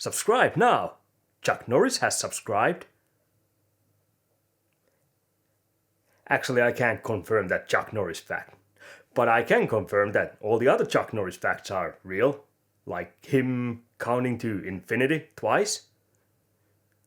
Subscribe now. Chuck Norris has subscribed. Actually, I can't confirm that Chuck Norris fact. But I can confirm that all the other Chuck Norris facts are real. Like him counting to infinity twice.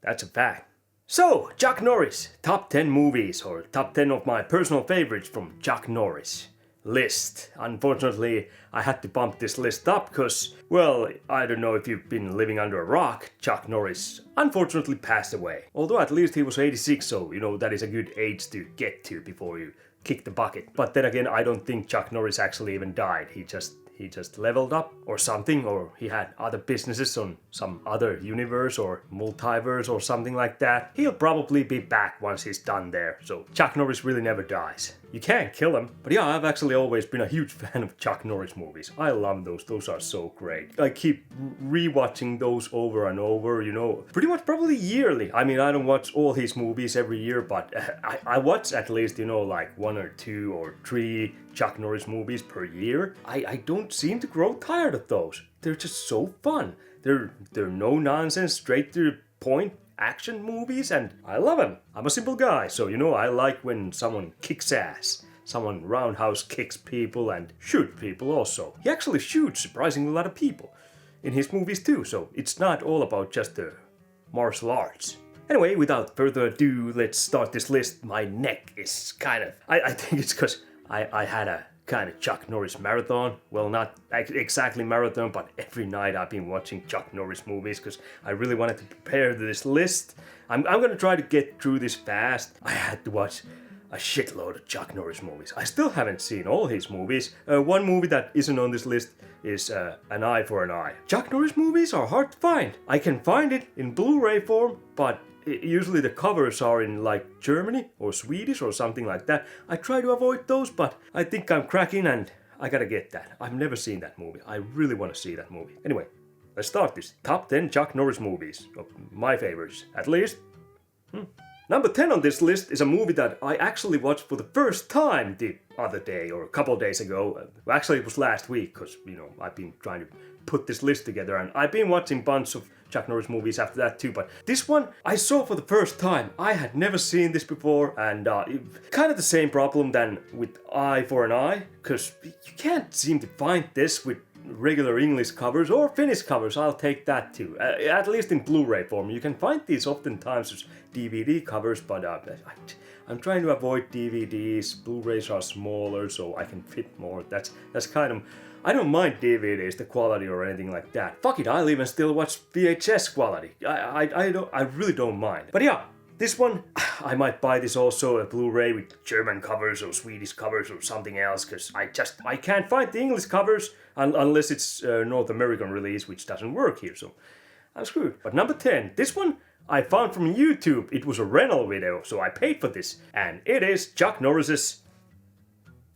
That's a fact. So, Chuck Norris, top 10 movies or top 10 of my personal favorites from Chuck Norris. List. Unfortunately, I had to bump this list up because, well, I don't know if you've been living under a rock, Chuck Norris unfortunately passed away. Although at least he was 86, so, that is a good age to get to before you kick the bucket. But then again, I don't think Chuck Norris actually even died. He just leveled up or something, or he had other businesses on some other universe or multiverse or something like that. He'll probably be back once he's done there, so Chuck Norris really never dies. You can't kill him. But yeah, I've actually always been a huge fan of Chuck Norris movies. I love those are so great. I keep rewatching those over and over, pretty much probably yearly. I mean, I don't watch all his movies every year, but I watch at least, like 1 or 2 or 3 Chuck Norris movies per year. I don't seem to grow tired of those. They're just so fun. They're no nonsense, straight to the point action movies, and I love them. I'm a simple guy, so I like when someone kicks ass. Someone roundhouse kicks people and shoot people also. He actually shoots surprisingly a lot of people in his movies too, so it's not all about just the martial arts. Anyway, without further ado, let's start this list. My neck is kind of... I think it's because I had a kind of Chuck Norris marathon. Well, not exactly marathon, but every night I've been watching Chuck Norris movies because I really wanted to prepare this list. I'm gonna try to get through this fast. I had to watch a shitload of Chuck Norris movies. I still haven't seen all his movies. One movie that isn't on this list is An Eye for an Eye. Chuck Norris movies are hard to find. I can find it in Blu-ray form, but usually the covers are in like Germany or Swedish or something like that. I try to avoid those, but I think I'm cracking and I gotta get that. I've never seen that movie. I really want to see that movie. Anyway, let's start this. Top 10 Chuck Norris movies. Of my favorites, at least. Number 10 on this list is a movie that I actually watched for the first time the other day or a couple of days ago. Actually, it was last week because, I've been trying to put this list together and I've been watching a bunch of Chuck Norris movies after that too, but this one I saw for the first time. I had never seen this before, and kind of the same problem than with Eye for an Eye, because you can't seem to find this with regular English covers or Finnish covers. I'll take that too, at least in Blu-ray form. You can find these oftentimes as DVD covers, but I'm trying to avoid DVDs. Blu-rays are smaller, so I can fit more. That's kind of... I don't mind DVDs, the quality or anything like that. Fuck it, I'll even still watch VHS quality. I really don't mind. But yeah, this one, I might buy this also a Blu-ray with German covers or Swedish covers or something else, because I can't find the English covers unless it's North American release, which doesn't work here, so I'm screwed. But number 10, this one I found from YouTube. It was a rental video, so I paid for this, and it is Chuck Norris's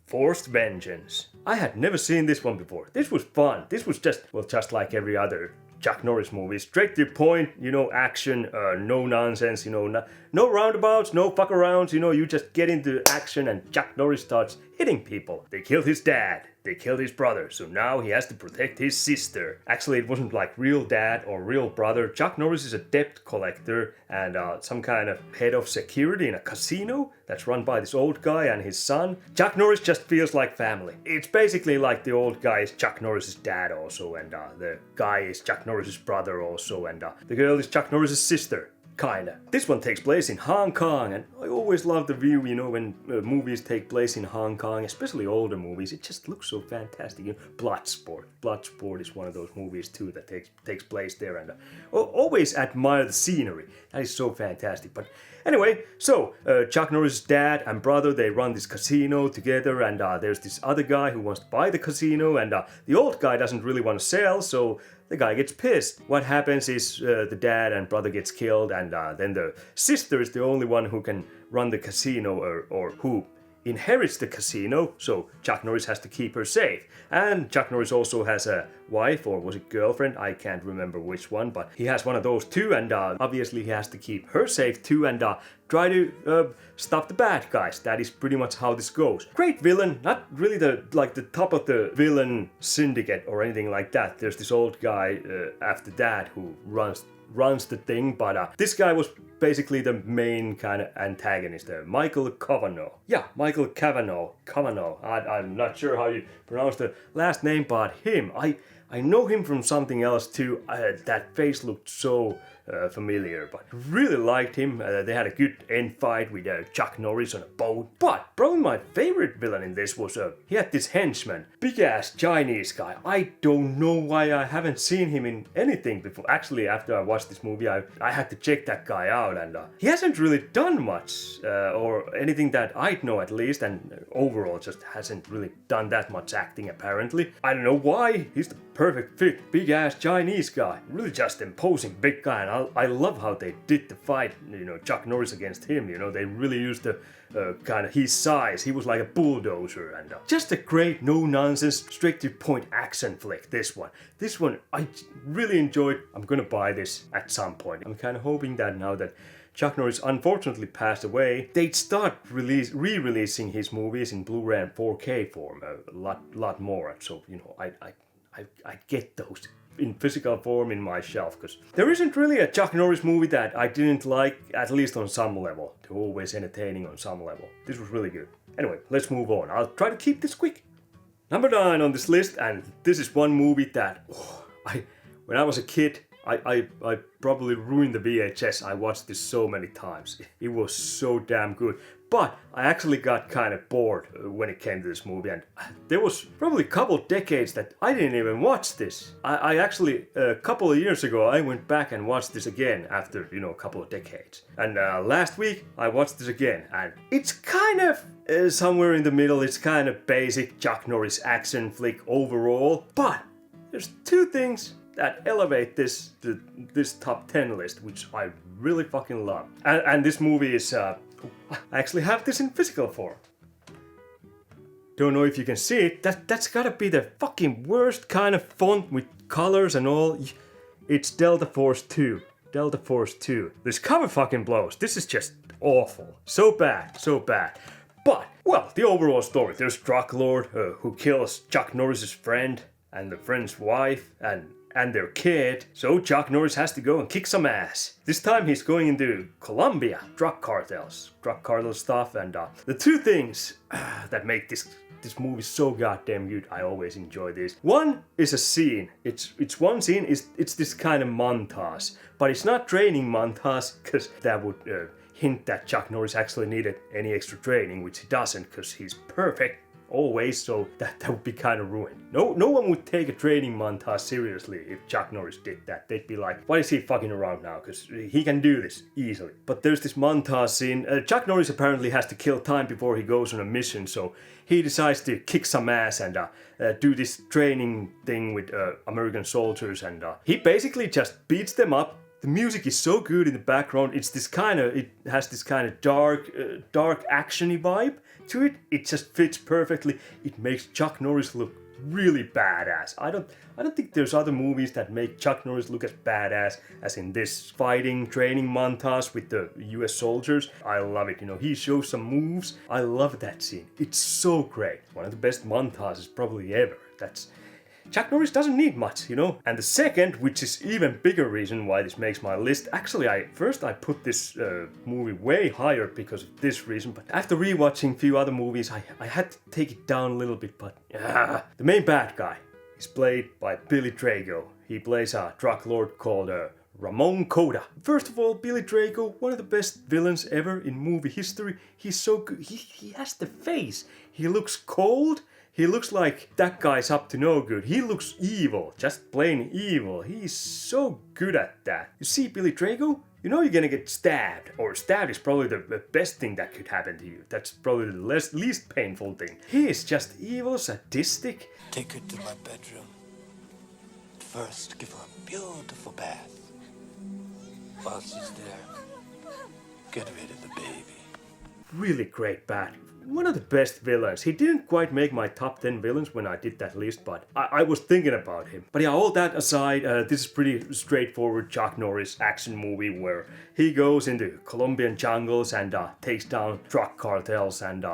Forced Vengeance. I had never seen this one before. This was fun. This was just like every other Chuck Norris movie. Straight to the point, action, no nonsense, no roundabouts, no fuck arounds, you just get into action and Chuck Norris starts hitting people. They killed his dad. They killed his brother, so now he has to protect his sister. Actually, it wasn't like real dad or real brother. Chuck Norris is a debt collector and some kind of head of security in a casino that's run by this old guy and his son. Chuck Norris just feels like family. It's basically like the old guy is Chuck Norris's dad also, and the guy is Chuck Norris's brother also, and the girl is Chuck Norris's sister. Kinda. This one takes place in Hong Kong, and I always love the view, when movies take place in Hong Kong, especially older movies. It just looks so fantastic. Bloodsport. Bloodsport is one of those movies too that takes place there, and always admire the scenery. That is so fantastic. But anyway, so Chuck Norris' dad and brother, they run this casino together, and there's this other guy who wants to buy the casino, and the old guy doesn't really want to sell, so the guy gets pissed. What happens is the dad and brother gets killed, and then the sister is the only one who can run the casino or who inherits the casino, so Chuck Norris has to keep her safe. And Chuck Norris also has a wife, or was it girlfriend? I can't remember which one, but he has one of those too, and obviously he has to keep her safe too, and try to stop the bad guys. That is pretty much how this goes. Great villain, not really the top of the villain syndicate or anything like that. There's this old guy after that who runs the thing, but this guy was basically the main kind of antagonist there. Michael Cavanaugh. Yeah, Michael Cavanaugh. I'm not sure how you pronounce the last name, but him. I know him from something else too. That face looked so familiar, but really liked him. They had a good end fight with Chuck Norris on a boat. But probably my favorite villain in this was he had this henchman, big ass Chinese guy. I don't know why I haven't seen him in anything before. Actually, after I watched this movie, I had to check that guy out, and he hasn't really done much or anything that I'd know at least, and overall just hasn't really done that much acting apparently. I don't know why. He's the perfect fit, big ass Chinese guy, really just imposing big guy. And I love how they did the fight, Chuck Norris against him. They really used the kind of his size. He was like a bulldozer, and just a great no nonsense, straight to point action flick. This one I really enjoyed. I'm gonna buy this at some point. I'm kind of hoping that now that Chuck Norris unfortunately passed away, they'd start re-releasing his movies in Blu-ray and 4K form a lot more. So I get those in physical form in my shelf, because there isn't really a Chuck Norris movie that I didn't like, at least on some level. They're always entertaining on some level. This was really good. Anyway, let's move on. I'll try to keep this quick. Number 9 on this list, and this is one movie that when I was a kid, I probably ruined the VHS. I watched this so many times. It was so damn good. But I actually got kind of bored when it came to this movie, and there was probably a couple of decades that I didn't even watch this. I actually, a couple of years ago, I went back and watched this again after, a couple of decades. And last week, I watched this again, and it's kind of somewhere in the middle. It's kind of basic Chuck Norris action flick overall, but there's 2 things that elevate this top 10 list, which I really fucking love. And this movie is, I actually have this in physical form. Don't know if you can see it. That's gotta be the fucking worst kind of font with colors and all. It's Delta Force 2. Delta Force 2. This cover fucking blows. This is just awful. So bad. But, well, the overall story. There's Drug Lord who kills Chuck Norris's friend and the friend's wife and their kid, so Chuck Norris has to go and kick some ass. This time he's going into Colombia, drug cartel stuff, and the 2 things that make this movie so goddamn good. I always enjoy this. One is a scene. It's one scene. It's this kind of montage, but it's not training montage, because that would hint that Chuck Norris actually needed any extra training, which he doesn't, because he's perfect always, so that would be kind of ruined. No one would take a training montage seriously if Chuck Norris did that. They'd be like, why is he fucking around now? Because he can do this easily. But there's this montage scene. Chuck Norris apparently has to kill time before he goes on a mission, so he decides to kick some ass and do this training thing with American soldiers, and he basically just beats them up. The music is so good in the background. It has this kind of dark actiony vibe to it. It just fits perfectly. It makes Chuck Norris look really badass. I don't think there's other movies that make Chuck Norris look as badass as in this fighting training montage with the U.S. soldiers. I love it. He shows some moves. I love that scene. It's so great. One of the best montages probably ever. Chuck Norris doesn't need much, And the second, which is even bigger reason why this makes my list, actually I put this movie way higher because of this reason, but after rewatching a few other movies, I had to take it down a little bit, but the main bad guy is played by Billy Drago. He plays a drug lord called Ramon Coda. First of all, Billy Drago, one of the best villains ever in movie history. He's so good. He has the face. He looks cold. He looks like that guy's up to no good. He looks evil, just plain evil. He's so good at that. You see Billy Drago? You're gonna get stabbed. Or stabbed is probably the best thing that could happen to you. That's probably the least painful thing. He is just evil, sadistic. Take her to my bedroom. First, give her a beautiful bath. While she's there, get rid of the baby. Really great one of the best villains. He didn't quite make my top 10 villains when I did that list, but I was thinking about him. But yeah, all that aside, this is pretty straightforward Chuck Norris action movie where he goes into Colombian jungles and takes down drug cartels. And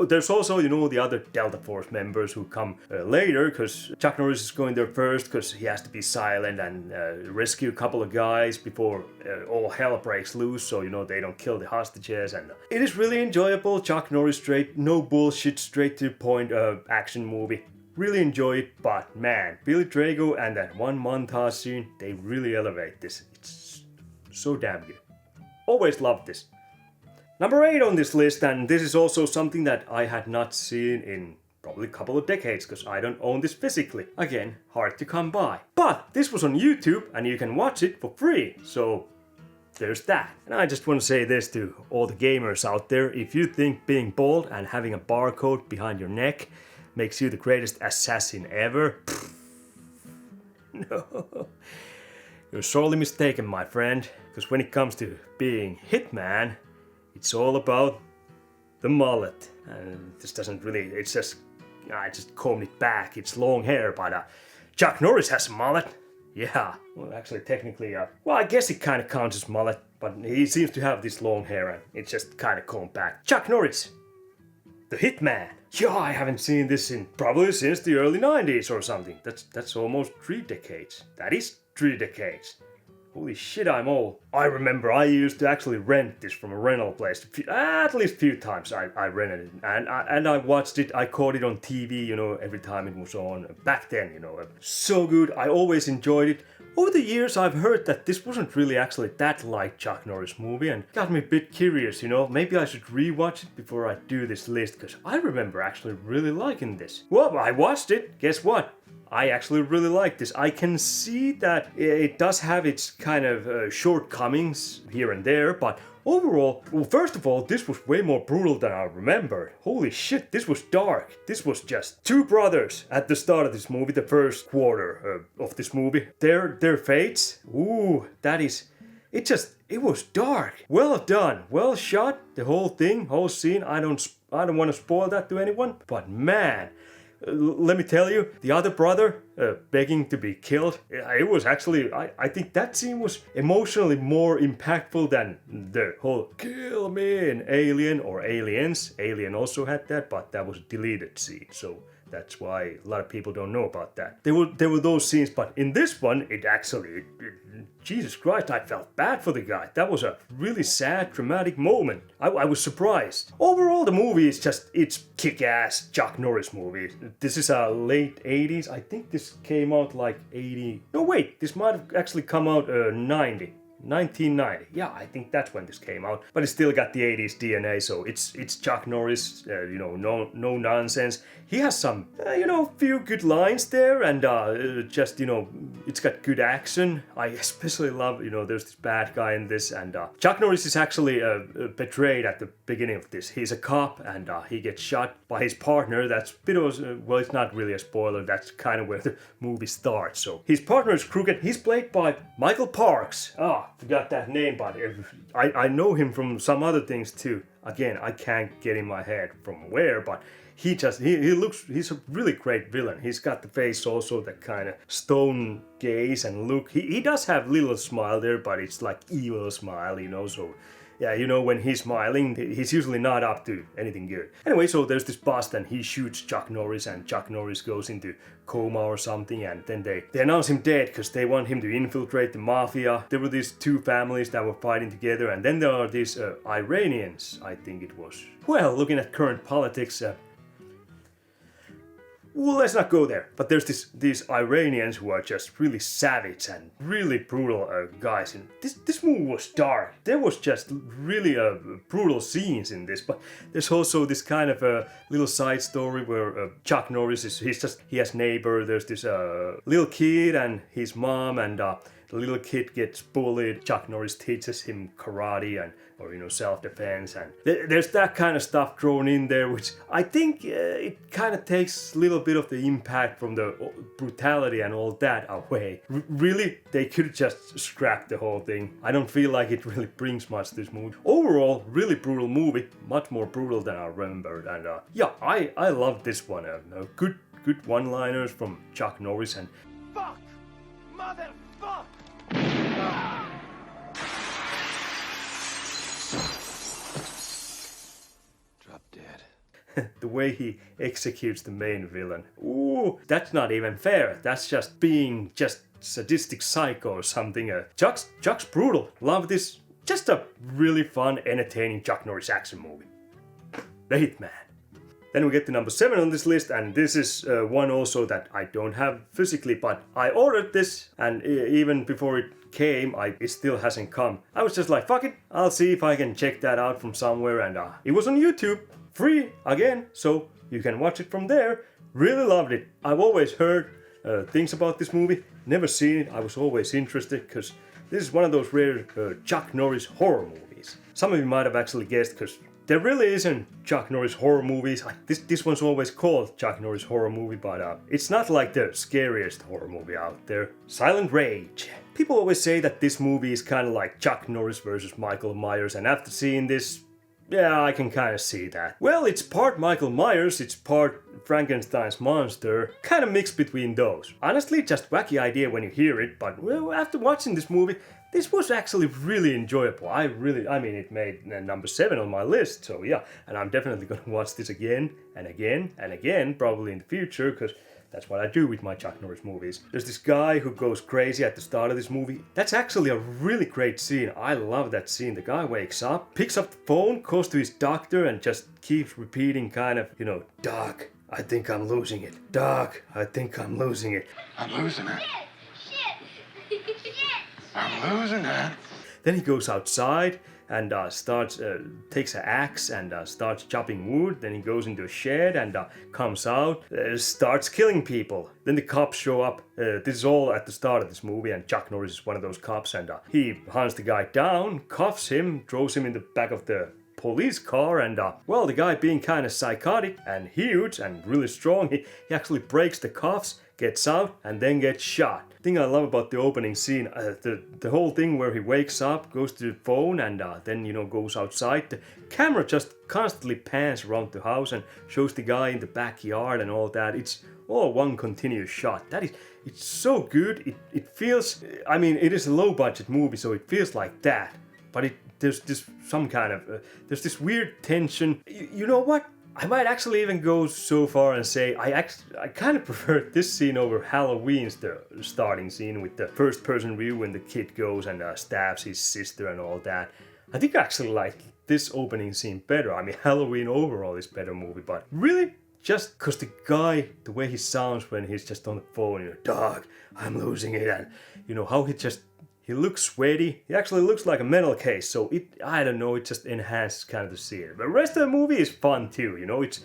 there's also, the other Delta Force members who come later, because Chuck Norris is going there first because he has to be silent and rescue a couple of guys before all hell breaks loose, so they don't kill the hostages. And it is really enjoyable. Chuck Norris, straight, no bullshit, straight to the point action movie. Really enjoy it, but man, Billy Drago and that one montage scene, they really elevate this. It's so damn good. Always loved this. Number 8 on this list, and this is also something that I had not seen in probably a couple of decades because I don't own this physically. Again, hard to come by. But this was on YouTube and you can watch it for free, so there's that. And I just want to say this to all the gamers out there: if you think being bald and having a barcode behind your neck makes you the greatest assassin ever, no. You're sorely mistaken, my friend, because when it comes to being Hitman, it's all about the mullet. And this doesn't really, it's just, I just combed it back. It's long hair, but Chuck Norris has a mullet. Yeah, well, actually, technically, well, I guess it kind of counts as mullet, but he seems to have this long hair and it's just kind of combed back. Chuck Norris, the Hitman. Yeah, I haven't seen this in probably since the early 90s or something. That's almost 3 decades. That is 3 decades. Holy shit, I'm old. I remember I used to actually rent this from a rental place. At least a few times I rented it. And I watched it, I caught it on TV, every time it was on. Back then, So good, I always enjoyed it. Over the years I've heard that this wasn't really actually that like Chuck Norris movie and got me a bit curious, maybe I should rewatch it before I do this list, because I remember actually really liking this. Well, I watched it, guess what? I actually really like this. I can see that it does have its kind of shortcomings here and there, but overall, well, first of all, this was way more brutal than I remembered. Holy shit, this was dark. This was just 2 brothers at the start of this movie, the first quarter of this movie. Their fates, ooh, that is, it was dark. Well done, well shot, the whole thing, whole scene. I don't want to spoil that to anyone, but man, let me tell you, the other brother begging to be killed, it was actually, I think that scene was emotionally more impactful than the whole kill me in Alien or Aliens. Alien also had that, but that was a deleted scene, so that's why a lot of people don't know about that. There were those scenes, but in this one, it actually, Jesus Christ, I felt bad for the guy. That was a really sad, dramatic moment. I was surprised. Overall, the movie is it's kick-ass Chuck Norris movie. This is a late 80s. I think this came out like 80. No, wait, this might have actually come out 1990. Yeah, I think that's when this came out. But it still got the 80s DNA, so it's Chuck Norris, no nonsense. He has some, few good lines there, and it's got good action. I especially love, there's this bad guy in this, and Chuck Norris is actually betrayed at the beginning of this. He's a cop, and he gets shot by his partner. That's a bit of, well, it's not really a spoiler. That's kind of where the movie starts. So his partner is crooked. He's played by Michael Parks. Forgot that name, but I know him from some other things too. Again, I can't get in my head from where, but he's a really great villain. He's got the face also, that kind of stone gaze and look. He does have little smile there, but it's like evil smile, so yeah, when he's smiling, he's usually not up to anything good. Anyway, so there's this bust and he shoots Chuck Norris, and Chuck Norris goes into coma or something, and then they announce him dead because they want him to infiltrate the mafia. There were these 2 families that were fighting together, and then there are these Iranians, I think it was. Well, looking at current politics, well, let's not go there. But there's these Iranians who are just really savage and really brutal guys. And this movie was dark. There was just really brutal scenes in this. But there's also this kind of a little side story where Chuck Norris he has neighbor. There's this little kid and his mom, and the little kid gets bullied. Chuck Norris teaches him karate and or self-defense, and there's that kind of stuff thrown in there, which I think it kind of takes a little bit of the impact from the brutality and all that away. Really, they could just scrap the whole thing. I don't feel like it really brings much to this movie. Overall, really brutal movie, much more brutal than I remembered, and yeah, I love this one. Good one-liners from Chuck Norris and Fuck! Motherfuck! Drop dead. the way he executes the main villain. Ooh, that's not even fair. That's just being just sadistic psycho or something. Chuck's brutal. Love this. Just a really fun, entertaining Chuck Norris action movie. The Hitman. Then we get to number 7 on this list, and this is one also that I don't have physically, but I ordered this, and even before it came, it still hasn't come. I was just like, fuck it, I'll see if I can check that out from somewhere, and it was on YouTube, free again, so you can watch it from there. Really loved it. I've always heard things about this movie, never seen it. I was always interested, because this is one of those rare Chuck Norris horror movies. Some of you might have actually guessed, because there really isn't Chuck Norris horror movies. This one's always called Chuck Norris horror movie, but it's not like the scariest horror movie out there. Silent Rage. People always say that this movie is kind of like Chuck Norris versus Michael Myers, and after seeing this, yeah, I can kind of see that. Well, it's part Michael Myers, it's part Frankenstein's monster, kind of mixed between those. Honestly, just wacky idea when you hear it, but well, after watching this movie, this was actually really enjoyable. I mean, it made number 7 on my list, so yeah, and I'm definitely gonna watch this again and again and again, probably in the future, because that's what I do with my Chuck Norris movies. There's this guy who goes crazy at the start of this movie. That's actually a really great scene. I love that scene. The guy wakes up, picks up the phone, goes to his doctor, and just keeps repeating kind of, Doc, I think I'm losing it. Doc, I think I'm losing it. I'm losing it. Shit! I'm losing it. Then he goes outside and takes an axe and starts chopping wood. Then he goes into a shed and comes out, starts killing people. Then the cops show up. This is all at the start of this movie, and Chuck Norris is one of those cops, and he hunts the guy down, cuffs him, throws him in the back of the police car, and well, the guy being kind of psychotic and huge and really strong, he actually breaks the cuffs, gets out, and then gets shot. The thing I love about the opening scene, the whole thing where he wakes up, goes to the phone, and then goes outside. The camera just constantly pans around the house and shows the guy in the backyard and all that. It's all one continuous shot. It's so good. It feels, I mean, it is a low budget movie, so it feels like that. But there's this there's this weird tension. You know what? I might actually even go so far and say I kind of prefer this scene over Halloween's the starting scene with the first person view when the kid goes and stabs his sister and all that. I think I actually like this opening scene better. I mean, Halloween overall is better movie, but really just because the guy, the way he sounds when he's just on the phone, Dog, I'm losing it, and how he looks sweaty. He actually looks like a mental case, so I don't know, it just enhances kind of the scene. The rest of the movie is fun too,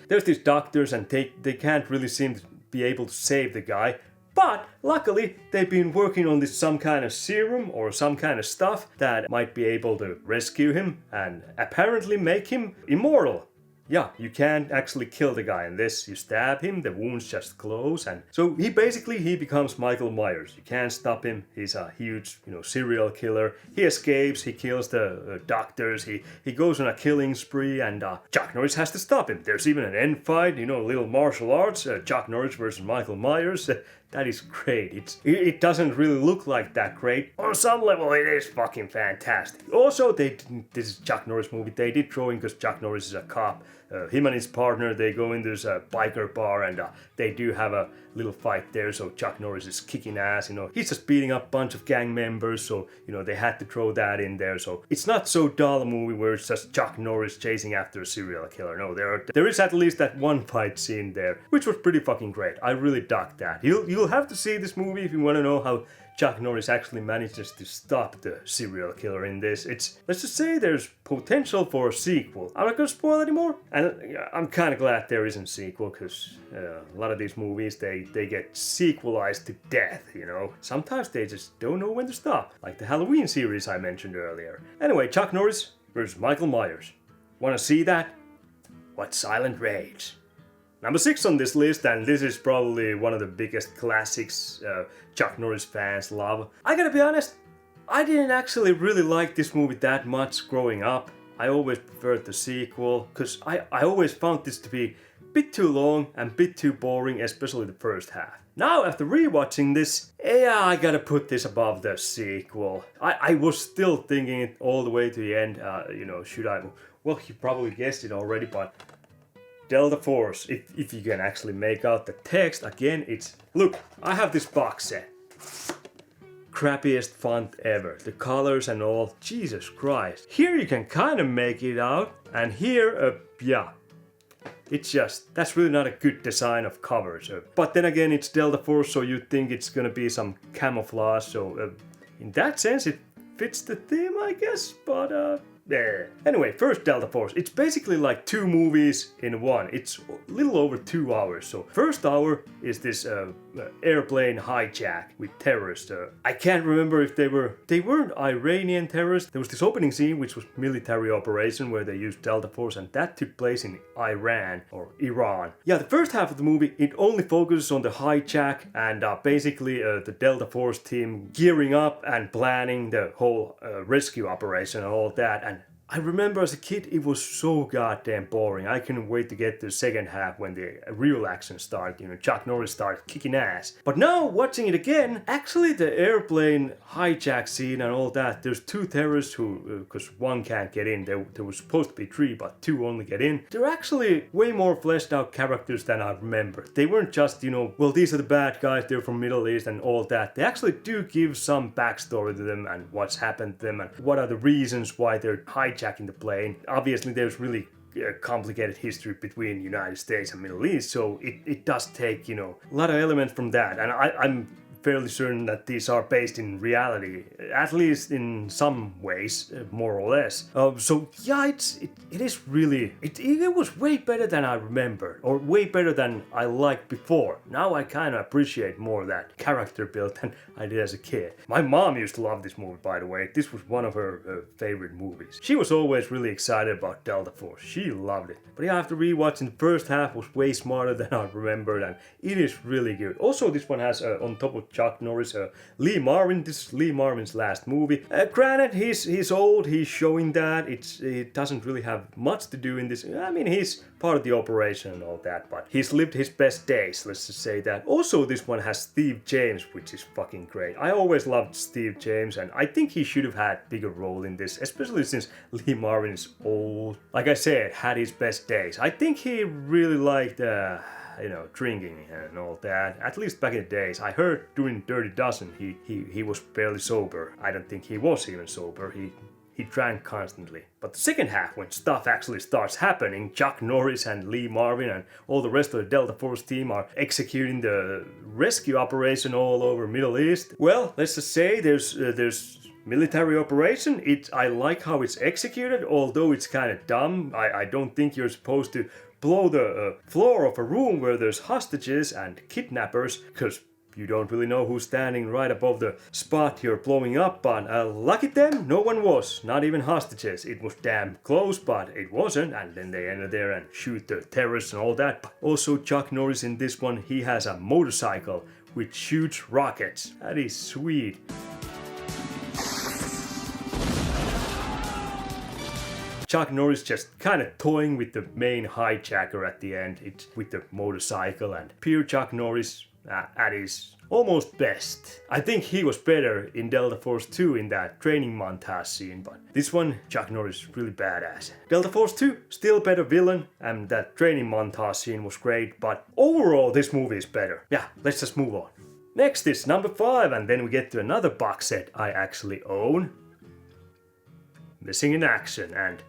there's these doctors and they can't really seem to be able to save the guy. But luckily, they've been working on some kind of serum or some kind of stuff that might be able to rescue him and apparently make him immortal. Yeah, you can't actually kill the guy in this. You stab him, the wounds just close, and so he becomes Michael Myers. You can't stop him. He's a huge, serial killer. He escapes. He kills the doctors. He goes on a killing spree, and Chuck Norris has to stop him. There's even an end fight. Little martial arts. Chuck Norris versus Michael Myers. That is great. It doesn't really look like that great. On some level, it is fucking fantastic. Also, this is Chuck Norris movie. They did throw in because Chuck Norris is a cop. Him and his partner, they go into this biker bar and they do have a little fight there. So Chuck Norris is kicking ass. He's just beating up a bunch of gang members. So they had to throw that in there. So it's not so dull a movie where it's just Chuck Norris chasing after a serial killer. No, there is at least that one fight scene there, which was pretty fucking great. I really dug that. You'll have to see this movie if you want to know how Chuck Norris actually manages to stop the serial killer in this. Let's just say there's potential for a sequel. I'm not gonna spoil anymore, and I'm kind of glad there isn't a sequel, because a lot of these movies, they get sequelized to death, you know. Sometimes they just don't know when to stop, like the Halloween series I mentioned earlier. Anyway, Chuck Norris versus Michael Myers. Wanna see that? Watch Silent Rage. Number 6 on this list, and this is probably one of the biggest classics Chuck Norris fans love. I gotta be honest, I didn't actually really like this movie that much growing up. I always preferred the sequel, because I always found this to be a bit too long and a bit too boring, especially the first half. Now, after rewatching this, yeah, I gotta put this above the sequel. I was still thinking it all the way to the end, should I? Well, you probably guessed it already, but Delta Force, if you can actually make out the text, again, it's... Look, I have this box set. Crappiest font ever. The colors and all, Jesus Christ. Here you can kind of make it out, and here, yeah. It's just, that's really not a good design of covers. But then again, it's Delta Force, so you think it's gonna be some camouflage, so in that sense, it fits the theme, I guess, but yeah. Anyway, first Delta Force. It's basically like 2 movies in one. It's a little over 2 hours. So first hour is this airplane hijack with terrorists. I can't remember if they weren't Iranian terrorists. There was this opening scene which was military operation where they used Delta Force, and that took place in Iran or Iran. Yeah, the first half of the movie, it only focuses on the hijack and basically the Delta Force team gearing up and planning the whole rescue operation and all that. And I remember as a kid, it was so goddamn boring. I couldn't wait to get to the second half when the real action started. You know, Chuck Norris started kicking ass. But now, watching it again, actually the airplane hijack scene and all that, there's 2 terrorists who, because one can't get in, there was supposed to be 3, but 2 only get in. They're actually way more fleshed out characters than I remember. They weren't just, well, these are the bad guys, they're from Middle East and all that. They actually do give some backstory to them and what's happened to them and what are the reasons why they're hijacking the plane. Obviously, there's really complicated history between United States and Middle East, so it does take, a lot of elements from that, and I'm fairly certain that these are based in reality, at least in some ways, more or less. So yeah, it is really, it was way better than I remembered, or way better than I liked before. Now I kind of appreciate more of that character build than I did as a kid. My mom used to love this movie, by the way. This was one of her favorite movies. She was always really excited about Delta Force. She loved it. But yeah, after rewatching the first half, was way smarter than I remembered, and it is really good. Also, this one has, on top of Chuck Norris, Lee Marvin. This is Lee Marvin's last movie. Granted, he's old, he's showing that. It doesn't really have much to do in this. I mean, he's part of the operation and all that, but he's lived his best days, let's just say that. Also, this one has Steve James, which is fucking great. I always loved Steve James, and I think he should have had a bigger role in this, especially since Lee Marvin is old. Like I said, had his best days. I think he really liked drinking and all that. At least back in the days. I heard during Dirty Dozen he was barely sober. I don't think he was even sober. He drank constantly. But the second half, when stuff actually starts happening, Chuck Norris and Lee Marvin and all the rest of the Delta Force team are executing the rescue operation all over Middle East. Well, let's just say there's military operation. I like how it's executed, although it's kind of dumb. I don't think you're supposed to blow the floor of a room where there's hostages and kidnappers, because you don't really know who's standing right above the spot you're blowing up on. Lucky them, no one was, not even hostages. It was damn close, but it wasn't, and then they enter there and shoot the terrorists and all that. But also Chuck Norris in this one, he has a motorcycle which shoots rockets. That is sweet. Chuck Norris just kind of toying with the main hijacker at the end, with the motorcycle, and pure Chuck Norris at his almost best. I think he was better in Delta Force 2 in that training montage scene, but this one, Chuck Norris really badass. Delta Force 2, still better villain, and that training montage scene was great, but overall this movie is better. Yeah, let's just move on. Next is number 5, and then we get to another box set I actually own. Missing in Action, and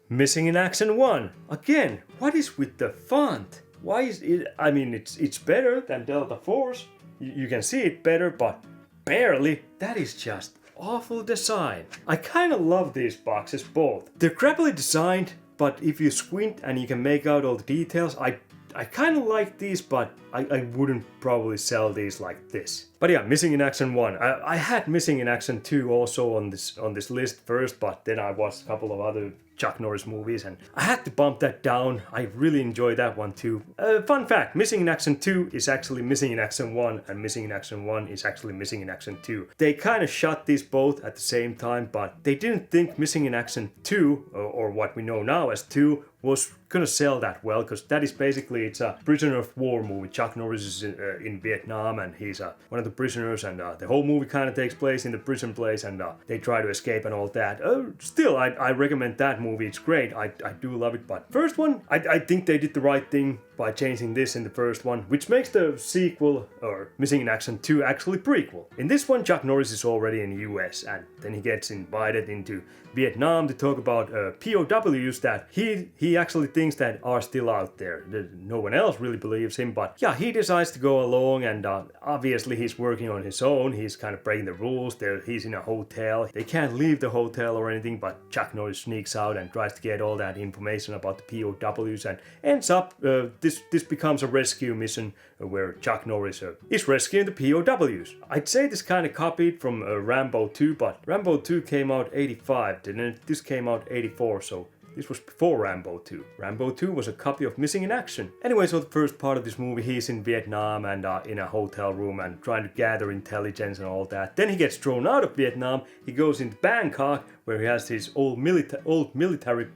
Missing in Action 1. Again, what is with the font? Why is it? I mean, it's better than Delta Force, you can see it better, but barely. That is just awful design. I kind of love these boxes both. They're crappily designed, but if you squint and you can make out all the details, I kind of like these, but I wouldn't probably sell these like this. But yeah, Missing in Action 1. I had Missing in Action 2 also on this list first, but then I watched a couple of other Chuck Norris movies and I had to bump that down. I really enjoyed that one too. Fun fact, Missing in Action 2 is actually Missing in Action 1 and Missing in Action 1 is actually Missing in Action 2. They kind of shot these both at the same time, but they didn't think Missing in Action 2, or what we know now as 2, was gonna sell that well, because that is basically, it's a prisoner of war movie. Chuck Norris is in Vietnam and he's one of the prisoners, and the whole movie kind of takes place in the prison place, and they try to escape and all that. Still, I recommend that movie. It's great. I do love it. But first one, I think they did the right thing by changing this in the first one, which makes the sequel, or Missing in Action 2, actually prequel. In this one, Chuck Norris is already in the U.S. and then he gets invited into Vietnam to talk about POWs that he actually thinks that are still out there. No one else really believes him, but yeah, he decides to go along, and obviously he's working on his own. He's kind of breaking the rules. He's in a hotel. They can't leave the hotel or anything, but Chuck Norris sneaks out and tries to get all that information about the POWs and ends up, this becomes a rescue mission where Chuck Norris is rescuing the POWs. I'd say this kind of copied from Rambo 2, but Rambo 2 came out 85, didn't it? This came out 84, so this was before Rambo 2. Rambo 2 was a copy of Missing in Action. Anyway, so the first part of this movie, he's in Vietnam and in a hotel room and trying to gather intelligence and all that. Then he gets thrown out of Vietnam. He goes into Bangkok, where he has his old military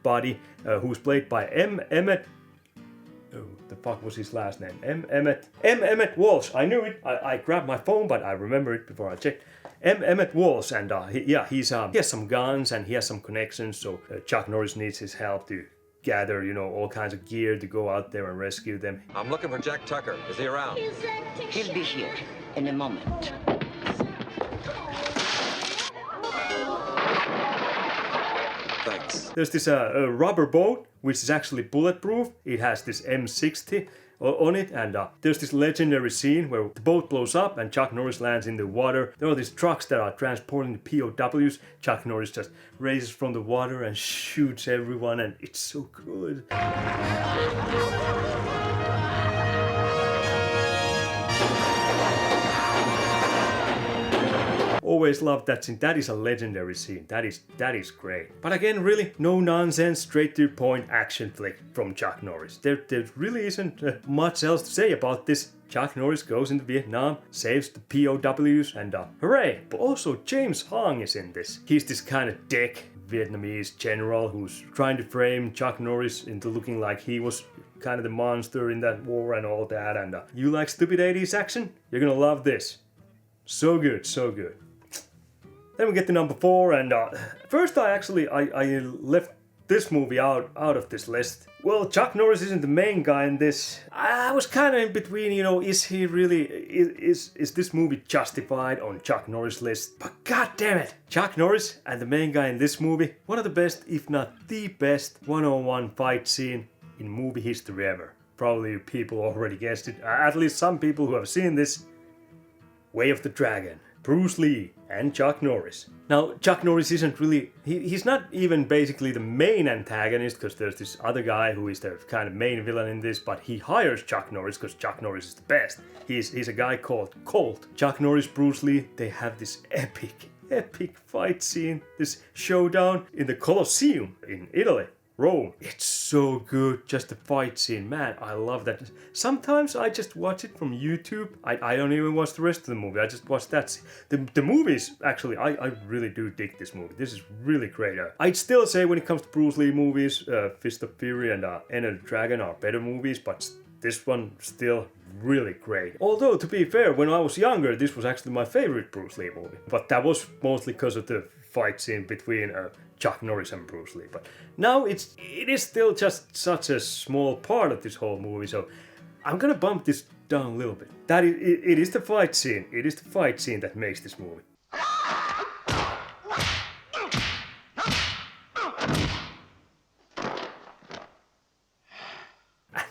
buddy, who's played by Emmett. Oh, the fuck was his last name? Emmett Walsh. I knew it. I grabbed my phone, but I remember it before I checked. Emmett Walsh, and he has some guns and he has some connections, so Chuck Norris needs his help to gather, all kinds of gear to go out there and rescue them. I'm looking for Jack Tucker. Is he around? He'll be here in a moment. Thanks. There's this rubber boat, which is actually bulletproof. It has this M60 on it, and there's this legendary scene where the boat blows up and Chuck Norris lands in the water. There are these trucks that are transporting the POWs. Chuck Norris just raises from the water and shoots everyone, and it's so good. Always loved that scene. That is a legendary scene. That is great. But again, really, no nonsense, straight to the point action flick from Chuck Norris. There really isn't much else to say about this. Chuck Norris goes into Vietnam, saves the POWs, and hooray! But also James Hong is in this. He's this kind of dick Vietnamese general who's trying to frame Chuck Norris into looking like he was kind of the monster in that war and all that. And you like stupid 80s action? You're gonna love this. So good, so good. Then we get to number 4, and first I left this movie out of this list. Well, Chuck Norris isn't the main guy in this. I was kind of in between, is he really, is this movie justified on Chuck Norris' list? But god damn it, Chuck Norris and the main guy in this movie, one of the best, if not the best, one-on-one fight scene in movie history ever. Probably people already guessed it, at least some people who have seen this. Way of the Dragon. Bruce Lee and Chuck Norris. Now, Chuck Norris isn't really, he's not even basically the main antagonist, because there's this other guy who is the kind of main villain in this, but he hires Chuck Norris because Chuck Norris is the best. He's a guy called Colt. Chuck Norris, Bruce Lee, they have this epic fight scene, this showdown in the Colosseum in Italy. Rome. It's so good, just the fight scene. Man, I love that. Sometimes I just watch it from YouTube. I don't even watch the rest of the movie. I just watch that scene. The movies, actually, I really do dig this movie. This is really great. I'd still say when it comes to Bruce Lee movies, Fist of Fury and Enter the Dragon are better movies, but this one still really great. Although, to be fair, when I was younger, this was actually my favorite Bruce Lee movie. But that was mostly because of the fight scene between Chuck Norris and Bruce Lee. But now it is still just such a small part of this whole movie, so I'm gonna bump this down a little bit. It is the fight scene. It is the fight scene that makes this movie.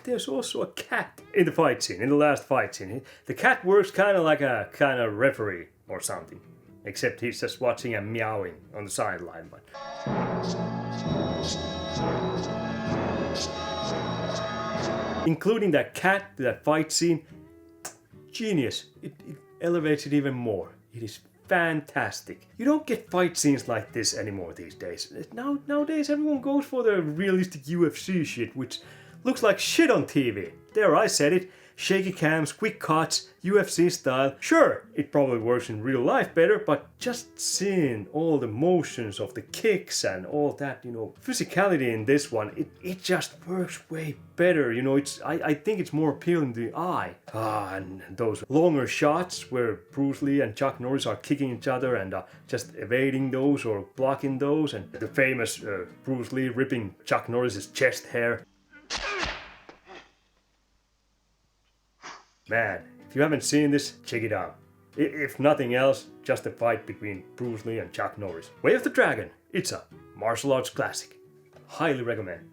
there's also a cat in the fight scene, in the last fight scene. The cat works kind of like a kind of referee or something. Except he's just watching and meowing on the sideline. But including that cat, that fight scene, genius. It elevates it even more. It is fantastic. You don't get fight scenes like this anymore these days. Nowadays everyone goes for the realistic UFC shit, which looks like shit on TV. There, I said it. Shaky cams, quick cuts, UFC style. Sure, it probably works in real life better, but just seeing all the motions of the kicks and all that, physicality in this one, it just works way better. I think it's more appealing to the eye. And those longer shots where Bruce Lee and Chuck Norris are kicking each other and just evading those or blocking those, and the famous Bruce Lee ripping Chuck Norris's chest hair. Man, if you haven't seen this, check it out. If nothing else, just a fight between Bruce Lee and Chuck Norris. Way of the Dragon. It's a martial arts classic. Highly recommend.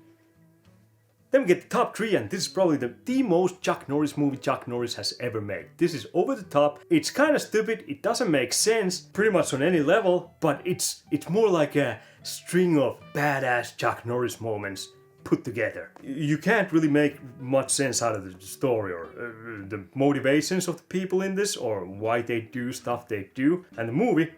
Then we get the top 3, and this is probably the most Chuck Norris movie Chuck Norris has ever made. This is over the top. It's kind of stupid. It doesn't make sense pretty much on any level, but it's more like a string of badass Chuck Norris moments put together. You can't really make much sense out of the story or the motivations of the people in this or why they do stuff they do. And the movie,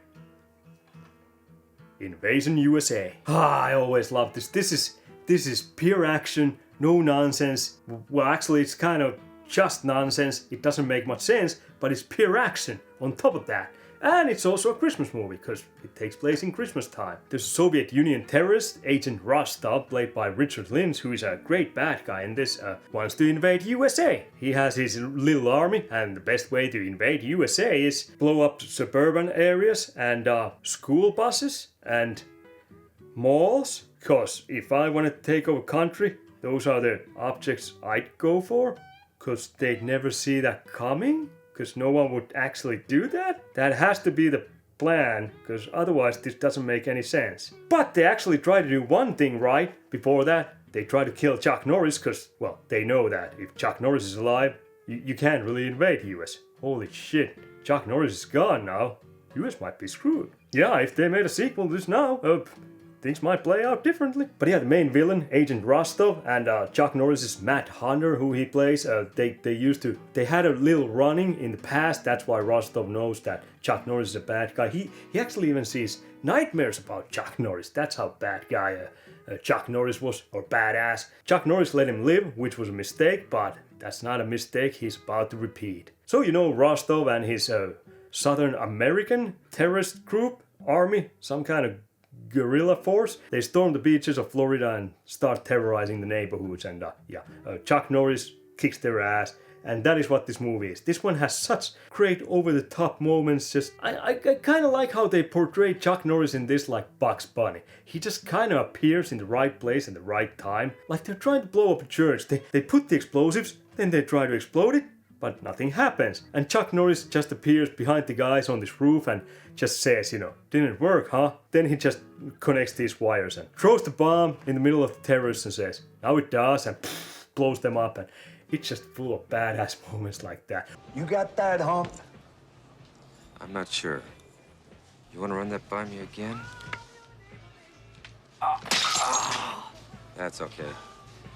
Invasion USA. I always love this. This is pure action, no nonsense. Well, actually, it's kind of just nonsense. It doesn't make much sense, but it's pure action on top of that. And it's also a Christmas movie, because it takes place in Christmas time. There's a Soviet Union terrorist, Agent Rostov, played by Richard Lynch, who is a great bad guy in this, wants to invade USA. He has his little army, and the best way to invade USA is blow up suburban areas and school buses and malls. Because if I want to take over country, those are the objects I'd go for, because they'd never see that coming. Because no one would actually do that? That has to be the plan, because otherwise this doesn't make any sense. But they actually try to do one thing right. Before that, they try to kill Chuck Norris, because, well, they know that if Chuck Norris is alive, you can't really invade US. Holy shit, Chuck Norris is gone now. US might be screwed. Yeah, if they made a sequel to this now, things might play out differently. But yeah, the main villain, Agent Rostov, and Chuck Norris's Matt Hunter, who he plays, they had a little running in the past. That's why Rostov knows that Chuck Norris is a bad guy. He actually even sees nightmares about Chuck Norris. That's how bad guy Chuck Norris was, or badass. Chuck Norris let him live, which was a mistake, but that's not a mistake he's about to repeat. So Rostov and his Southern American terrorist group, army, some kind of guerrilla force, they storm the beaches of Florida and start terrorizing the neighborhoods, and Chuck Norris kicks their ass, and that is what this movie is. This one has such great over-the-top moments. I kind of like how they portray Chuck Norris in this like Bugs Bunny. He just kind of appears in the right place at the right time, like they're trying to blow up a church. They put the explosives, then they try to explode it, but nothing happens. And Chuck Norris just appears behind the guys on this roof and just says, didn't work, huh? Then he just connects these wires and throws the bomb in the middle of the terrorists and says, now it does, and blows them up. And it's just full of badass moments like that. You got that, Hump? I'm not sure. You want to run that by me again? That's okay.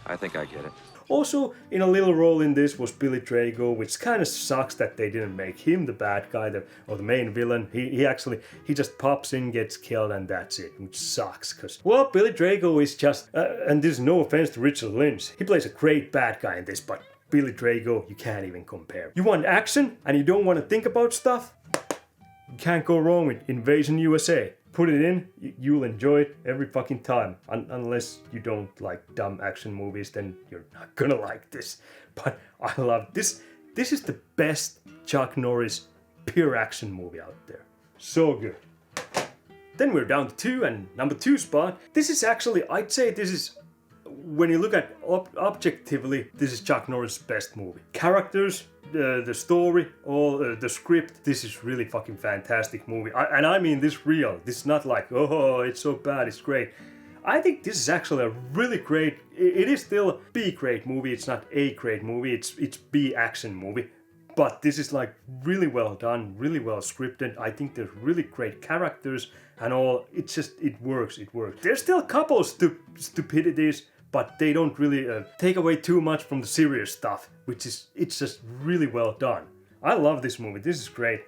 I think I get it. Also, in a little role in this was Billy Drago, which kind of sucks that they didn't make him the bad guy or the main villain. He just pops in, gets killed, and that's it, which sucks. Because, well, Billy Drago is just, and this is no offense to Richard Lynch, he plays a great bad guy in this, but Billy Drago, you can't even compare. You want action, and you don't want to think about stuff? You can't go wrong with Invasion USA. Put it in, you'll enjoy it every fucking time. Unless you don't like dumb action movies, then you're not gonna like this. But I love this. This is the best Chuck Norris pure action movie out there. So good. Then we're down to 2, and number 2 spot. This is actually, I'd say this is, when you look at objectively, this is Chuck Norris' best movie. Characters, the story, all the script, this is really fucking fantastic movie. And I mean this real. This is not like, oh, it's so bad, it's great. I think this is actually a really great, it is still a B grade movie, it's not A grade movie, it's B action movie. But this is like really well done, really well scripted. I think there's really great characters and all. It's just, it works. There's still a couple stupidities, but they don't really take away too much from the serious stuff, which is, it's just really well done. I love this movie. This is great.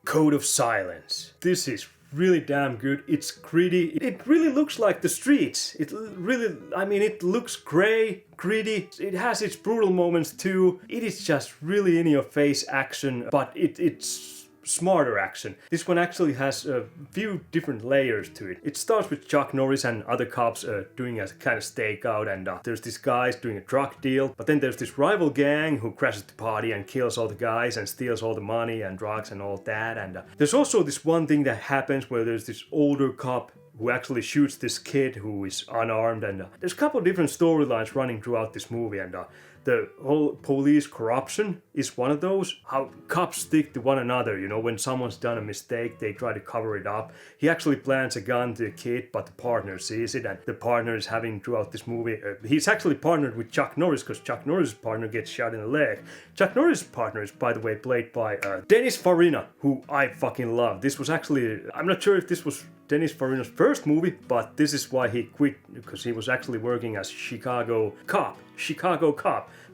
Code of Silence. This is really damn good. It's gritty. It really looks like the streets. It really, I mean, it looks gray, gritty. It has its brutal moments too. It is just really in your face action, but it's smarter action. This one actually has a few different layers to it. It starts with Chuck Norris and other cops doing a kind of stakeout, and there's these guys doing a drug deal, but then there's this rival gang who crashes the party and kills all the guys and steals all the money and drugs and all that, and there's also this one thing that happens where there's this older cop who actually shoots this kid who is unarmed, and there's a couple of different storylines running throughout this movie, and the whole police corruption is one of those. How cops stick to one another, you know, when someone's done a mistake, they try to cover it up. He actually plants a gun to the kid, but the partner sees it, and the partner is having throughout this movie, he's actually partnered with Chuck Norris, because Chuck Norris' partner gets shot in the leg. Chuck Norris' partner is, by the way, played by Dennis Farina, who I fucking love. This was actually, I'm not sure if this was Dennis Farina's first movie, but this is why he quit, because he was actually working as Chicago cop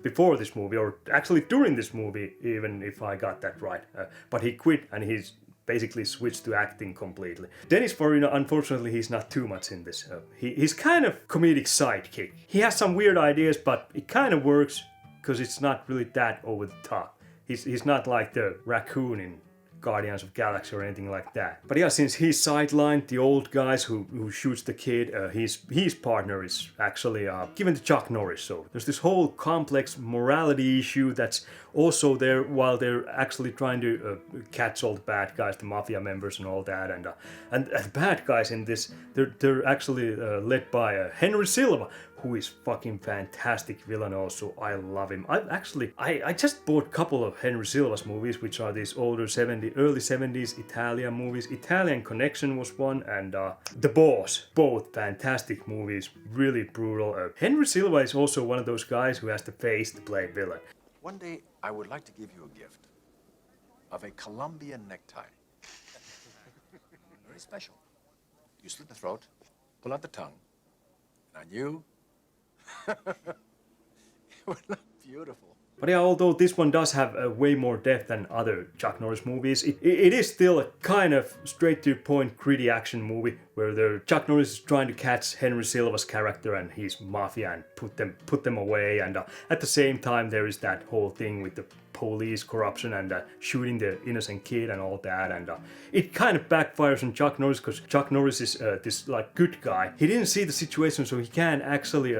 before this movie, or actually during this movie, even if I got that right. But he quit and he's basically switched to acting completely. Dennis Farina, unfortunately, he's not too much in this. He's kind of comedic sidekick. He has some weird ideas, but it kind of works because it's not really that over the top. He's not like the raccoon in Guardians of Galaxy or anything like that. But yeah, since he's sidelined, the old guys who shoots the kid, his partner is actually given to Chuck Norris. So there's this whole complex morality issue that's also there while they're actually trying to catch all the bad guys, the mafia members and all that. And the bad guys in this, they're actually led by Henry Silva, who is fucking fantastic villain also. I love him. I just bought a couple of Henry Silva's movies, which are these older early 70s Italian movies. Italian Connection was one, and The Boss. Both fantastic movies, really brutal. Henry Silva is also one of those guys who has the face to play villain. One day, I would like to give you a gift of a Colombian necktie. Very special. You slit the throat, pull out the tongue, and on you, it would look beautiful. But yeah, although this one does have way more depth than other Chuck Norris movies, it is still a kind of straight-to-the-point gritty action movie where Chuck Norris is trying to catch Henry Silva's character and his mafia and put them away, and at the same time there is that whole thing with the police corruption and shooting the innocent kid and all that, and it kind of backfires on Chuck Norris because Chuck Norris is this like good guy. He didn't see the situation, so he can't actually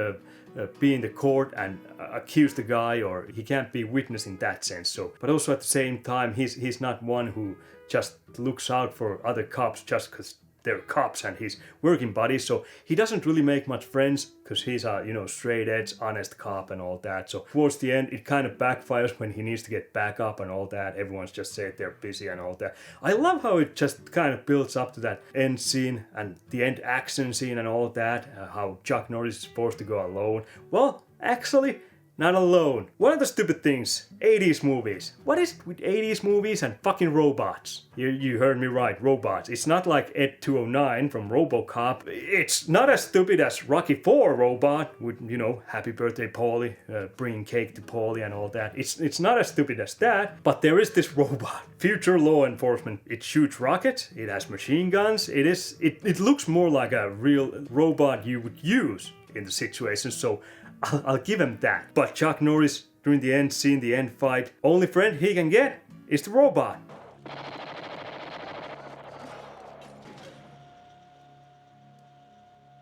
be in the court and accuse the guy, or he can't be witness in that sense. So, but also at the same time, he's not one who just looks out for other cops just because they're cops and he's working buddies. So he doesn't really make much friends because he's a straight edge, honest cop and all that. So towards the end, it kind of backfires when he needs to get back up and all that. Everyone's just said they're busy and all that. I love how it just kind of builds up to that end scene and the end action scene and all that. How Chuck Norris is forced to go alone. Well, actually, not alone. One of the stupid things, 80s movies. What is it with 80s movies and fucking robots? You heard me right, robots. It's not like Ed 209 from RoboCop. It's not as stupid as Rocky 4 robot with, Happy Birthday Paulie, bringing cake to Paulie and all that. It's not as stupid as that, but there is this robot. Future law enforcement. It shoots rockets, it has machine guns, it looks more like a real robot you would use in the situation, so I'll give him that. But Chuck Norris, during the end scene, the end fight, only friend he can get is the robot.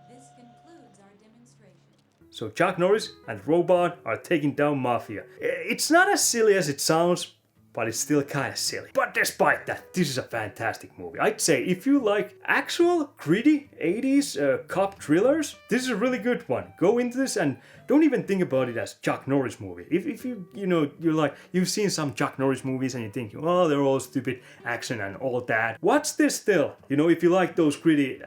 This concludes our demonstration. So Chuck Norris and the robot are taking down Mafia. It's not as silly as it sounds, but it's still kind of silly. But despite that, this is a fantastic movie. I'd say if you like actual gritty 80s cop thrillers, this is a really good one. Go into this and don't even think about it as Chuck Norris movie. If you've seen some Chuck Norris movies and you think, oh, they're all stupid action and all that. Watch this still. If you like those gritty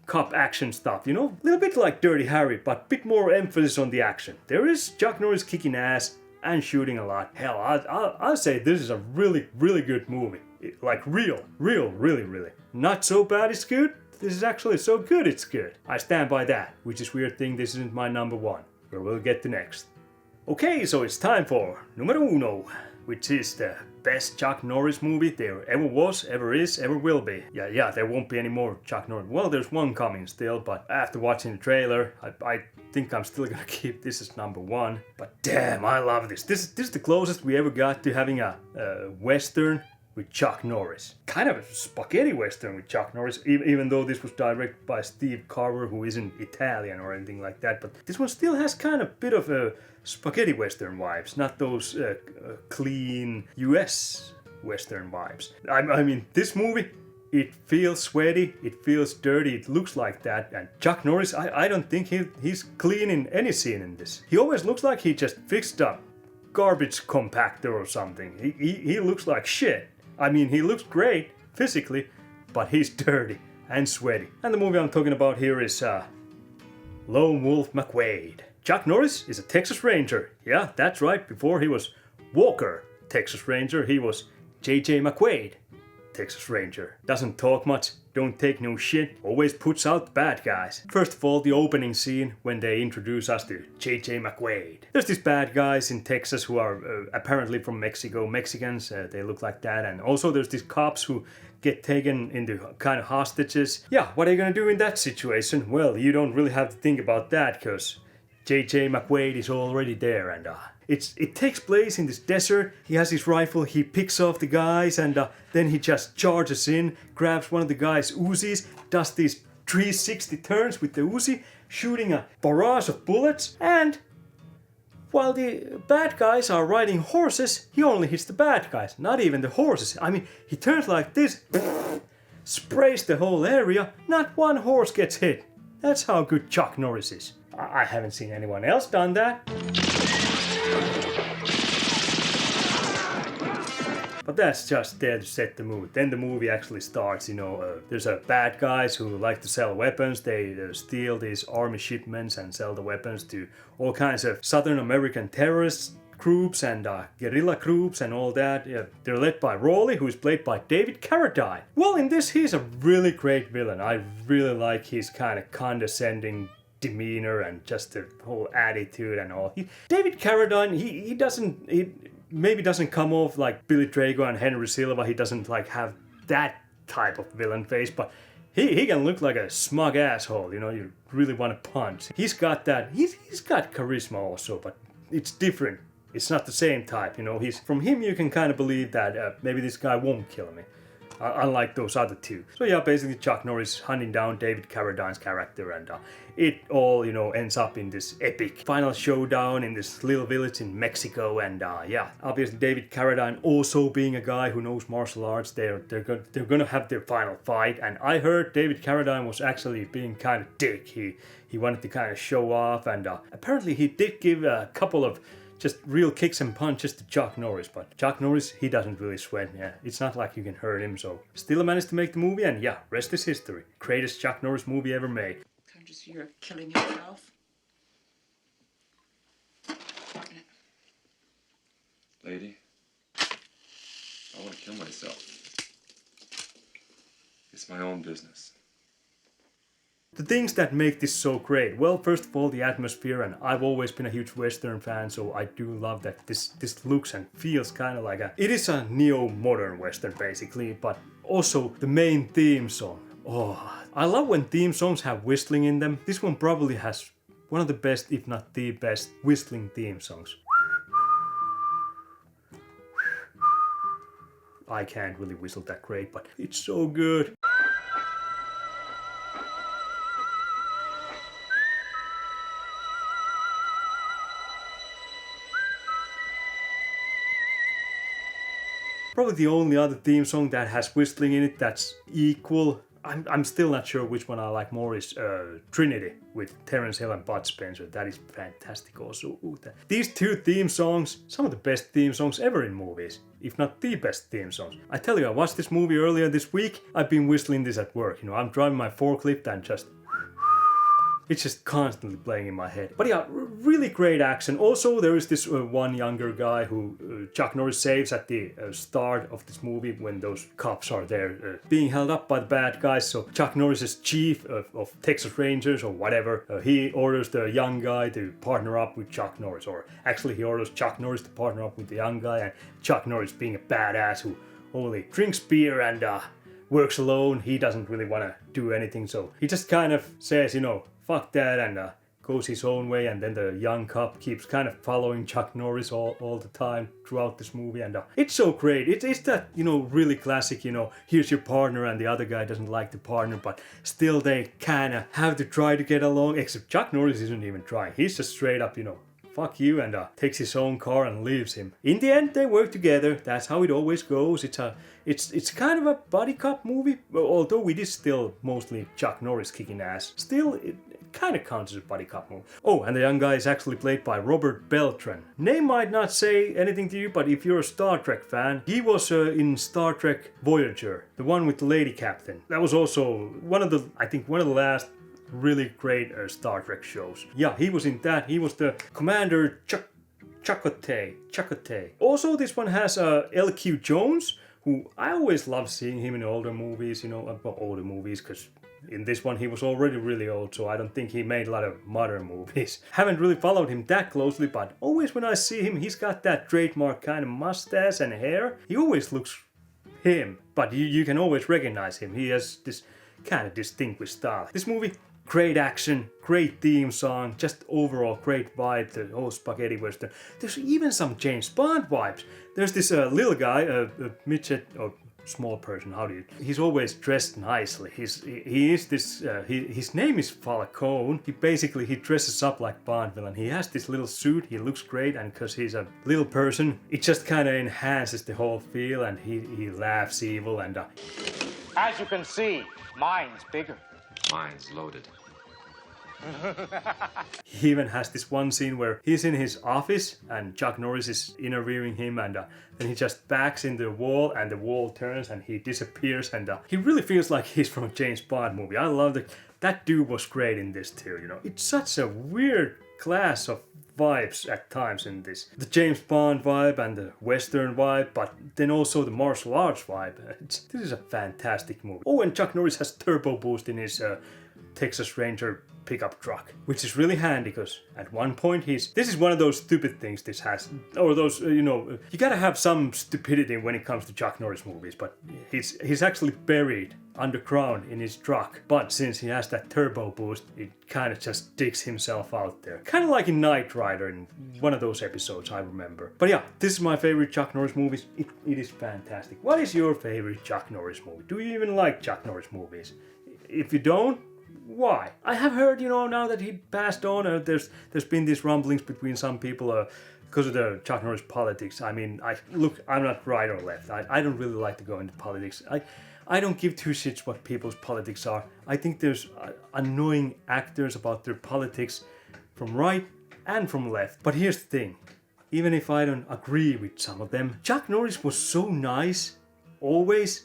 cop action stuff, a little bit like Dirty Harry, but a bit more emphasis on the action. There is Chuck Norris kicking ass and shooting a lot. Hell, I'll say this is a really, really good movie. Like really, really. Not so bad it's good. This is actually so good it's good. I stand by that, which is weird thing this isn't my number one, where we'll get to next. Okay, so it's time for numero uno, which is the best Chuck Norris movie there ever was, ever is, ever will be. Yeah, there won't be any more Chuck Norris. Well, there's one coming still, but after watching the trailer, I think I'm still gonna keep this as number one. But damn, I love this. This is the closest we ever got to having a Western with Chuck Norris. Kind of a spaghetti Western with Chuck Norris, even though this was directed by Steve Carver, who isn't Italian or anything like that. But this one still has kind of a bit of a spaghetti Western vibes, not those clean US Western vibes. I mean, this movie, it feels sweaty, it feels dirty, it looks like that. And Chuck Norris, I don't think he's clean in any scene in this. He always looks like he just fixed up garbage compactor or something. He looks like shit. I mean, he looks great physically, but he's dirty and sweaty. And the movie I'm talking about here is Lone Wolf McQuade. Chuck Norris is a Texas Ranger. Yeah, that's right. Before he was Walker, Texas Ranger, he was J.J. McQuade, Texas Ranger. Doesn't talk much, don't take no shit, always puts out the bad guys. First of all, the opening scene when they introduce us to J.J. McQuade. There's these bad guys in Texas who are apparently from Mexico, Mexicans, they look like that. And also there's these cops who get taken into kind of hostages. Yeah, what are you gonna do in that situation? Well, you don't really have to think about that, because J.J. McQuade is already there, and it takes place in this desert. He has his rifle, he picks off the guys, and then he just charges in, grabs one of the guys' Uzis, does these 360 turns with the Uzi, shooting a barrage of bullets, and while the bad guys are riding horses, he only hits the bad guys, not even the horses. I mean, he turns like this, sprays the whole area, not one horse gets hit. That's how good Chuck Norris is. I haven't seen anyone else done that. But that's just there to set the mood. Then the movie actually starts, there's a bad guys who like to sell weapons. They steal these army shipments and sell the weapons to all kinds of Southern American terrorist groups and guerrilla groups and all that. Yeah, they're led by Raleigh, who is played by David Carradine. Well, in this, he's a really great villain. I really like his kind of condescending demeanor and just the whole attitude and all. David Carradine, he maybe doesn't come off like Billy Drago and Henry Silva. He doesn't like have that type of villain face, but he can look like a smug asshole, you really want to punch. He's got that, he's got charisma also, but it's different. It's not the same type, from him you can kind of believe that maybe this guy won't kill me. Unlike those other two. So yeah, basically Chuck Norris hunting down David Carradine's character, and it all, ends up in this epic final showdown in this little village in Mexico. And yeah, obviously David Carradine also being a guy who knows martial arts, they're gonna have their final fight. And I heard David Carradine was actually being kind of dick. He wanted to kind of show off, and apparently he did give a couple of just real kicks and punches to Chuck Norris, but Chuck Norris, he doesn't really sweat. Yeah, it's not like you can hurt him, so still managed to make the movie, and yeah, rest is history. Greatest Chuck Norris movie ever made. Can't you see you're killing yourself? Lady, I want to kill myself. It's my own business. The things that make this so great, well, first of all, the atmosphere, and I've always been a huge Western fan, so I do love that this looks and feels kind of like it is a neo-modern Western basically, but also the main theme song. Oh, I love when theme songs have whistling in them. This one probably has one of the best, if not the best, whistling theme songs. I can't really whistle that great, but it's so good. Probably the only other theme song that has whistling in it that's equal. I'm still not sure which one I like more is Trinity with Terence Hill and Bud Spencer. That is fantastic also. These two theme songs, some of the best theme songs ever in movies, if not the best theme songs. I tell you, I watched this movie earlier this week. I've been whistling this at work. I'm driving my forklift and it's just constantly playing in my head. But yeah, really great action. Also, there is this one younger guy who Chuck Norris saves at the start of this movie when those cops are there being held up by the bad guys. So Chuck Norris is chief of Texas Rangers or whatever. He orders the young guy to partner up with Chuck Norris. Or actually, he orders Chuck Norris to partner up with the young guy. And Chuck Norris being a badass who only drinks beer and works alone. He doesn't really want to do anything. So he just kind of says, fuck that, and goes his own way, and then the young cop keeps kind of following Chuck Norris all the time throughout this movie, and it's so great. It's that, really classic, here's your partner, and the other guy doesn't like the partner, but still they kind of have to try to get along, except Chuck Norris isn't even trying. He's just straight up, fuck you, and takes his own car and leaves him. In the end, they work together. That's how it always goes. It's kind of a buddy cop movie, although it is still mostly Chuck Norris kicking ass. Still, it kind of counts as a buddy cop movie. Oh, and the young guy is actually played by Robert Beltran. Name might not say anything to you, but if you're a Star Trek fan, he was in Star Trek Voyager, the one with the lady captain. That was also one of the last really great Star Trek shows. Yeah, he was in that. He was the Commander Chakotay. Also, this one has L.Q. Jones, who I always love seeing him in older movies, older movies, because in this one he was already really old, so I don't think he made a lot of modern movies. Haven't really followed him that closely, but always when I see him, he's got that trademark kind of mustache and hair. He always looks him, but you can always recognize him. He has this kind of distinguished style. This movie, great action, great theme song, just overall great vibe, the whole spaghetti western. There's even some James Bond vibes. There's this little guy, a midget, or small person, he's always dressed nicely. His name is Falcone. He dresses up like Bond villain. He has this little suit, he looks great, and because he's a little person, it just kind of enhances the whole feel, and he laughs evil, and as you can see, mine's bigger. Mine's loaded. He even has this one scene where he's in his office and Chuck Norris is interviewing him, and then he just backs in the wall and the wall turns and he disappears, and he really feels like he's from a James Bond movie. I love that dude was great in this too, It's such a weird class of vibes at times in this. The James Bond vibe and the Western vibe, but then also the martial arts vibe. This is a fantastic movie. Oh, and Chuck Norris has turbo boost in his Texas Ranger pickup truck, which is really handy because at one point this is one of those stupid things this has, or those, you gotta have some stupidity when it comes to Chuck Norris movies, but he's actually buried underground in his truck, but since he has that turbo boost, it kind of just digs himself out there. Kind of like in Knight Rider in one of those episodes, I remember. But yeah, this is my favorite Chuck Norris movies. It is fantastic. What is your favorite Chuck Norris movie? Do you even like Chuck Norris movies? If you don't, why? I have heard, now that he passed on, there's been these rumblings between some people because of the Chuck Norris politics. I mean, I'm not right or left. I don't really like to go into politics. I don't give two shits what people's politics are. I think there's annoying actors about their politics from right and from left. But here's the thing. Even if I don't agree with some of them, Chuck Norris was so nice, always,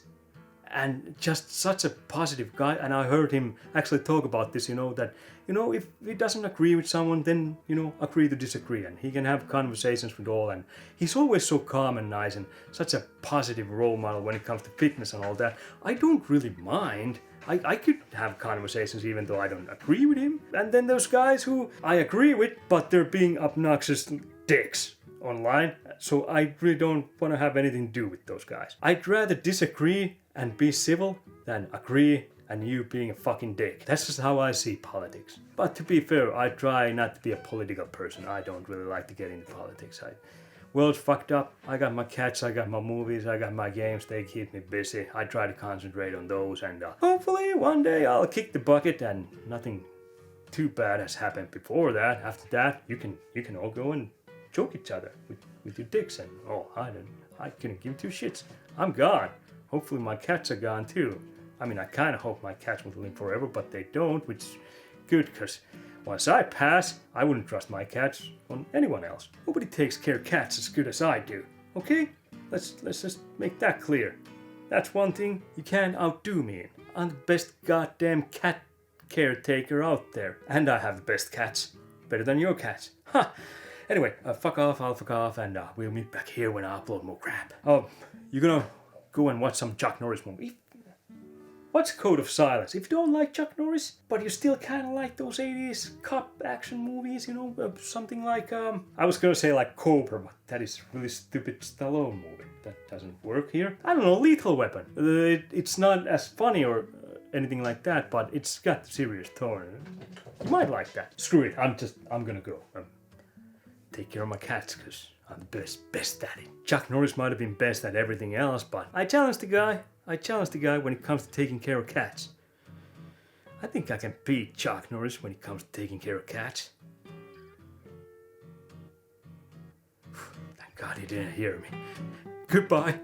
and just such a positive guy. And I heard him actually talk about this, that, if he doesn't agree with someone, then, agree to disagree. And he can have conversations with all. And he's always so calm and nice and such a positive role model when it comes to fitness and all that. I don't really mind. I could have conversations even though I don't agree with him. And then those guys who I agree with, but they're being obnoxious dicks online. So I really don't want to have anything to do with those guys. I'd rather disagree and be civil than agree and you being a fucking dick. That's just how I see politics. But to be fair, I try not to be a political person. I don't really like to get into politics. World's fucked up. I got my cats, I got my movies, I got my games. They keep me busy. I try to concentrate on those, and hopefully one day I'll kick the bucket and nothing too bad has happened before that. After that, you can all go and choke each other with your dicks, and I couldn't give two shits. I'm gone. Hopefully my cats are gone too. I mean, I kind of hope my cats will live forever, but they don't, which is good, because once I pass, I wouldn't trust my cats on anyone else. Nobody takes care of cats as good as I do, okay? Let's just make that clear. That's one thing you can't outdo me in. I'm the best goddamn cat caretaker out there. And I have the best cats. Better than your cats. Ha! Anyway, fuck off, I'll fuck off, and we'll meet back here when I upload more crap. Oh, you're gonna go and watch some Chuck Norris movie. What's Code of Silence? If you don't like Chuck Norris, but you still kind of like those 80s cop action movies, you know, something like, I was gonna say like Cobra, but that is a really stupid Stallone movie. That doesn't work here. I don't know, Lethal Weapon. It's not as funny or anything like that, but it's got serious tone. You might like that. Screw it, I'm gonna go. Take care of my cats, because I'm the best at it. Chuck Norris might have been best at everything else, but I challenged the guy when it comes to taking care of cats. I think I can beat Chuck Norris when it comes to taking care of cats. Thank God he didn't hear me. Goodbye.